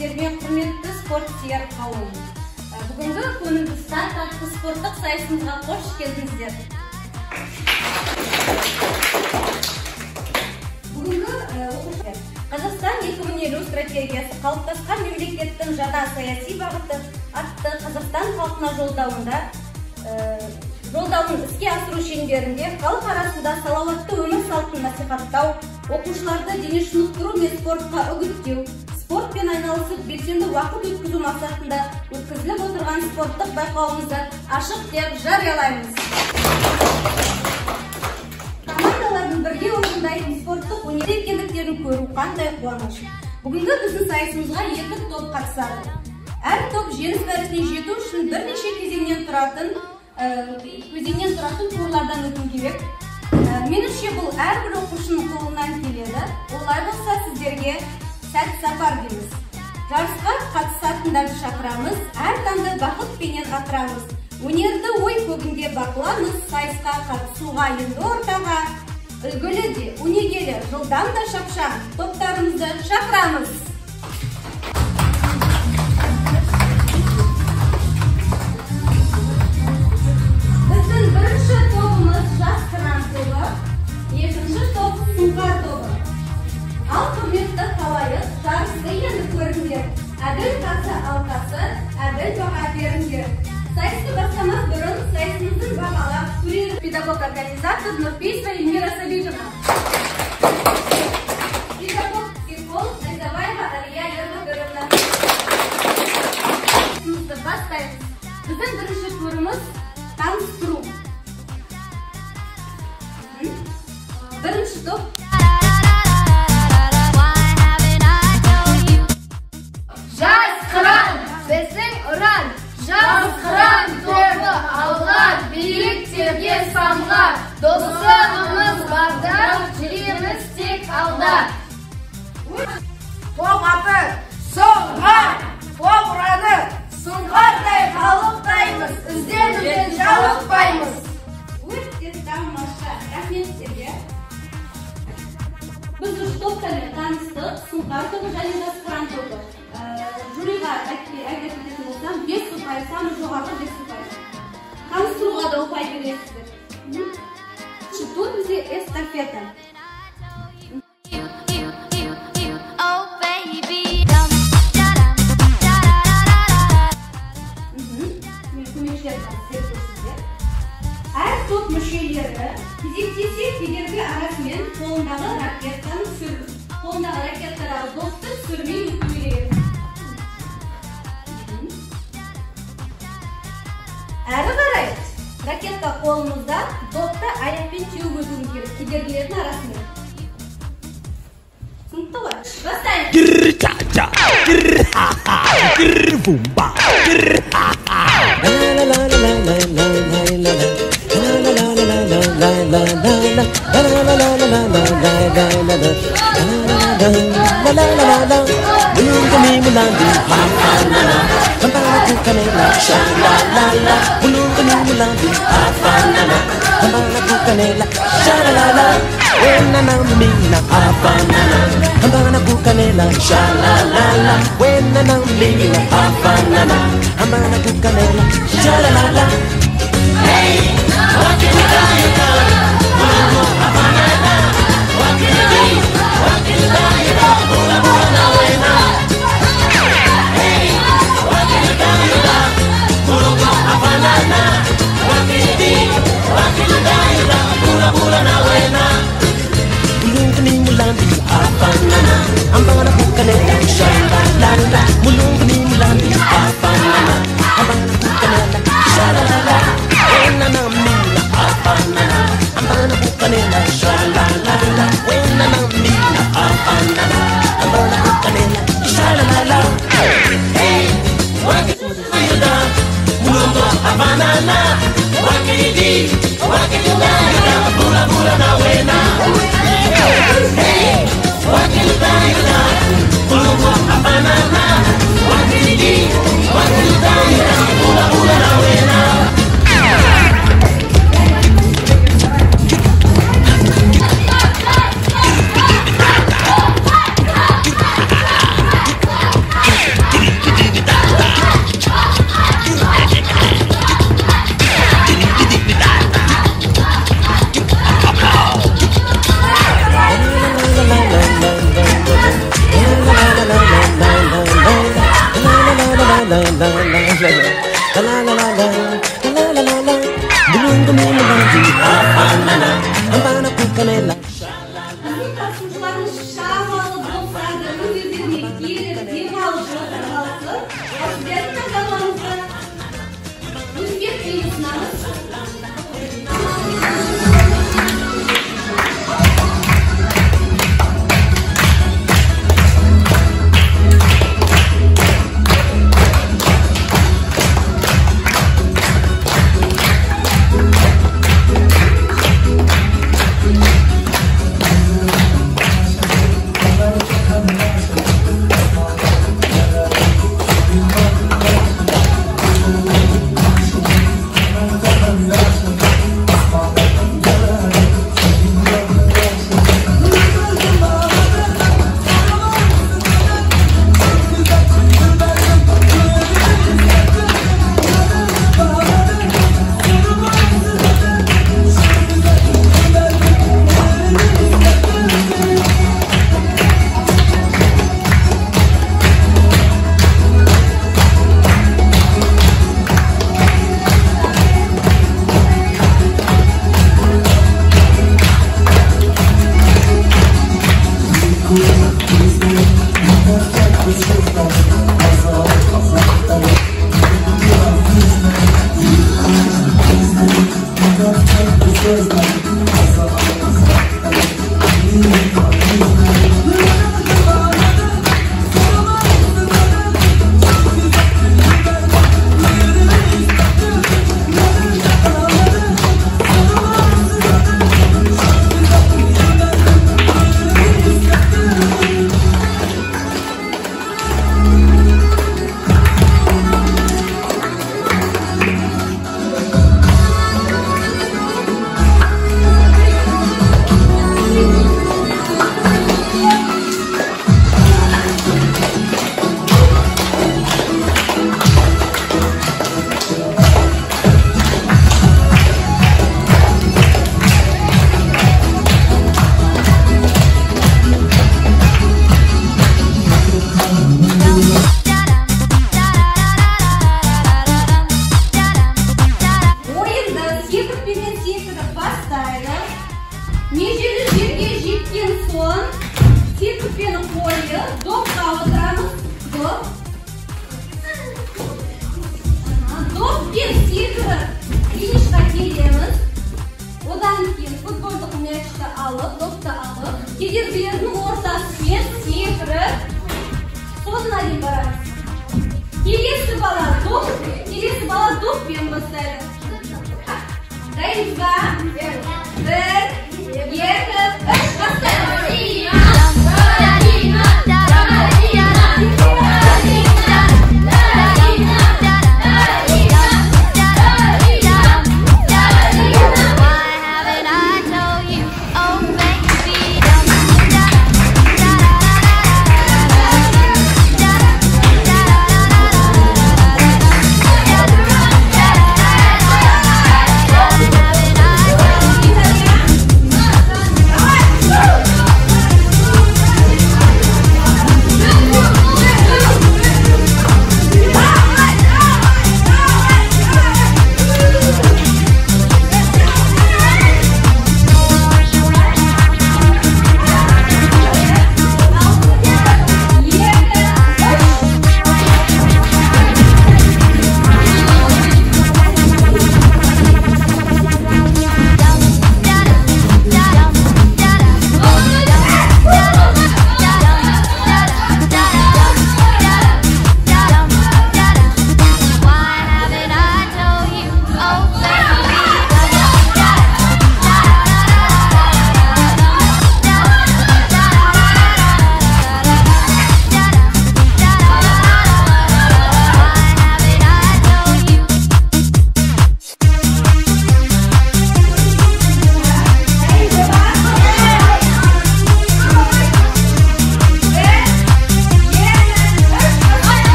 сіздермен құрметті спорт сүйер қауым. Бүгінгі көңілді старт атты спорттық сайысымызға қош келдіңіздер. Бүгінгі оқушылар Қазақстан 2050 стратегиясы қалыптасқан мемлекеттің жаңа саяси бағыты атты Қазақстан халқына жолдауын іске асыру шеңберінде халық арасында салауатты өмір салтын насихаттау, оқушыларды дене шынықтыру мен спортқа үгіттеу, спортпен айналысып белсенді уақыт өткізу мақсатында өткізіліп отырған спорттық байқауымызды ашық деп жариялаймыз. Командалардың бірге орындайтын спорттық өнер екендіктерін көру қандай қуаныш. Бүгінгі біздің сайысымызға 2 топ қатысады. Әр топ жеңіс мәресіне жету үшін бірнеше кезеңнен тұратын турлардан өту керек. Меніңше бұл әрбір оқушының қолынан келеді. Олай болса сіздерге сәт сапар дейміз. Жарысқа қатысатындарды шақырамыз, әр таңды бақытпенен атырамыз. Өнерді ой көгінде бақыламыз, сайысқа қатысуға енді ортаға үлгілі де, өнегелі, жылдам да шапшаң топтарымызды шақырамыз. Біздің бірінші тобымыз жас қыран тобы, екінші топ сұңқар тобы. Ал құрметті қалайық, жарысты енді көріңдер. Әділ қасы алқасы, әділ баға беріңдер. Сайысты бастамас бұрын сайысымыздың бағалап көрер педагог-организатор Нұрпейсова Эльмира Сабитовна. Педагог-психолог Найзабаева Алия Ермегүловна. Сайысымызды бастаймыз. Біздің бірінші турымыз таныстыру. Бірінші топ. Жас қыран, біздің ұран, жас қыран тобы алға, биіктерге самға, достығымыз барда, жүреміз тек алда. Топ аты Сұңқар, топ ұраны сұңқардай қалықтаймыз, ізденуден жалықпаймыз. Өте тамаша, рахмет сіздерге. Біз үш топтармен таныстық, сұңқар тобы және жас қыран тобы. Жюриға әйгететін болсам, 5 ұпай, самы жоғарғы 5 ұпай. Таныстыруға да ұпай бересіздер. Тут бізде эстафета. Әр топ мүшелері кезектесе кедергі арасымен қолындағы ракеттаны допты сүрмей өту керек. Әрі қарай ракетка қолымызда, допты аяқпен теуіп өту керек кедергілердің арасымен. Сынықты ғой? Бастайын! Гір-ча-ча, гір-ха-ха, гір-бумба, гір-ха-ха. Katılımcılarımız şahmalı dostlardı, ödüllerini gelir, devalı şarkısı, sizlerin kazanmanızı Özbek dilini sınavız.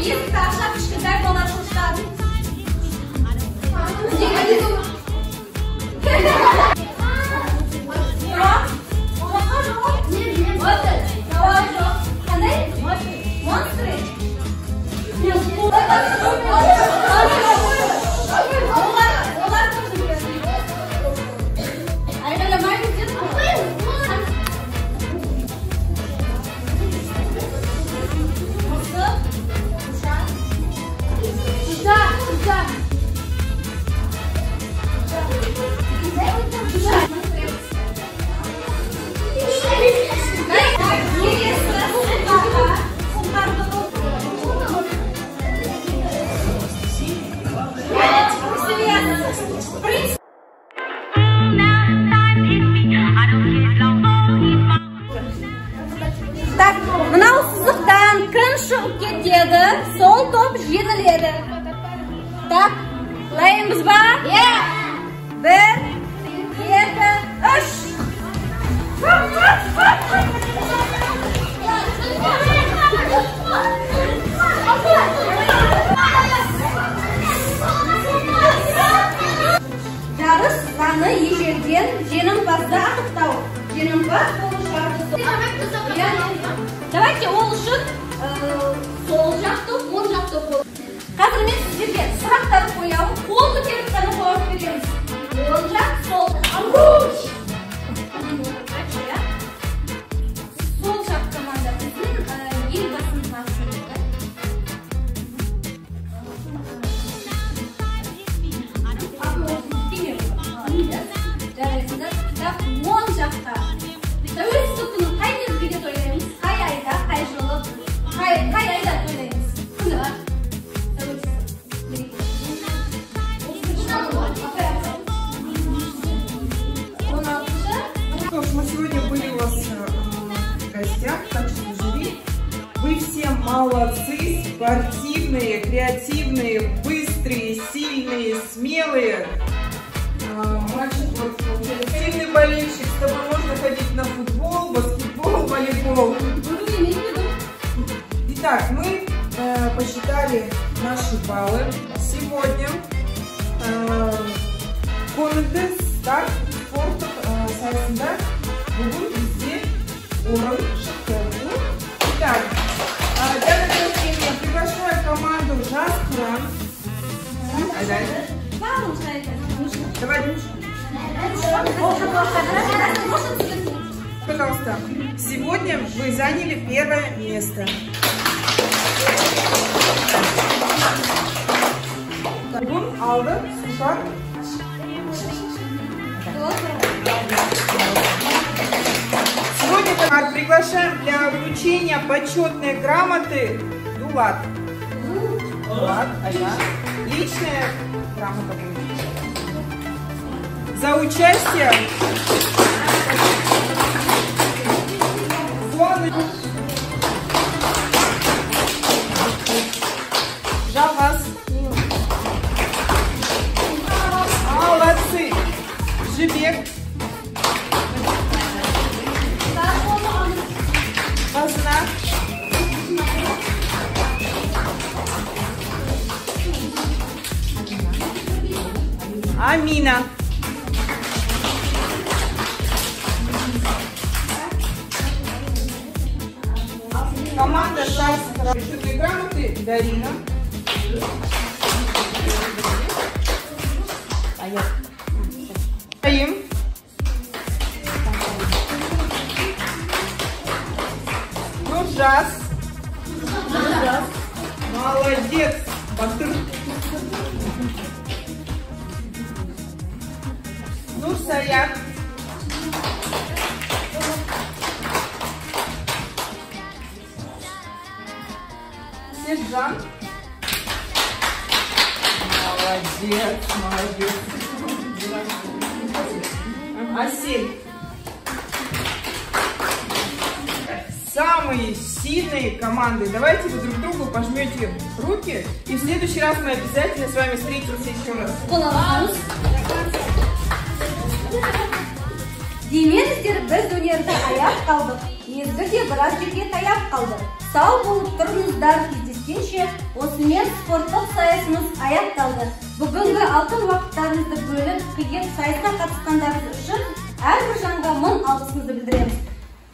есікті ашып кішкентай бала қылыштады. Так, мынау сызықтан кім шығып кетеді, сол топ жеңіледі. Так, лайымыз ба? Бір, екі, үш. Жарыс саны ежелден жеңімпазды анықтау. Жеңімпаз болу шарты. Давайте ол үшін сол жақты, оң жақты қол. Қазір мен сіздерге сұрақтар қоямын, қол көтеріп қана жауап береміз. Оң жақ, сол жақ. Сол жақ команда біздің елбасының басшылығы. Жарайсыздар, кітап оң жақта. Тәуелсіздік күнін қай мезгілде тойлаймыз? Қай айда, қай жылы, қай айда тойлаймыз? Күні бар. Мы сегодня были у вас в гостях в качестве жюри. Вы все молодцы, спортивные, креативные, быстрые, сильные, смелые. Мальчик, вот, сильный болельщик, с тобой можно ходить на футбол, баскетбол, волейбол. Итак, мы посчитали наши баллы. Сегодня комменты старт спорта сайысында бүгін бізде орын шықты. Итак, для награждения приглашаю команду «Жас Қыран». Давай, пожалуйста. Сегодня вы заняли первое место. Бүгін алды Султан. Сегодня приглашаем для вручения почетной грамоты Дулат. Дулат, личная грамота будет. За участие Жалас. Молодцы. Жибек. Базна. Амина. Команда «Жас Қыран». Почетные грамоты Дарина. Таим. Нуржас. Молодец. Батыр. Нурсаят. Сержант. Молодец, молодец. Асель. Самые сильные команды. Давайте вы друг другу пожмете руки. И в следующий раз мы обязательно с вами встретимся еще раз. Демеңіздер, біз өнерді аяп қалдық. Мезгіл де біраз жерге таяп қалды. Сау болып тұрыңыздар, кездесеміз. жеткенше осымен спорттық сайысымыз аяқталды. Бүгінгі алтын уақыттарыңызды бөліп, қиып сайысқа қатысқандарыңыз үшін әрбір жанға мың алғысымызды білдіреміз.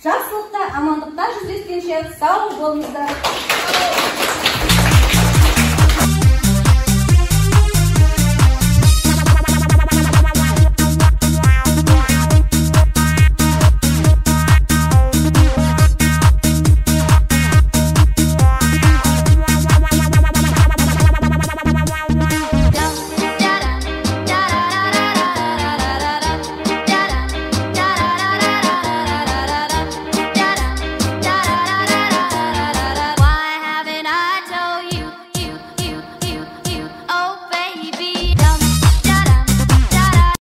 Жақсылықта, амандықта жүздескенше сау болыңыздар.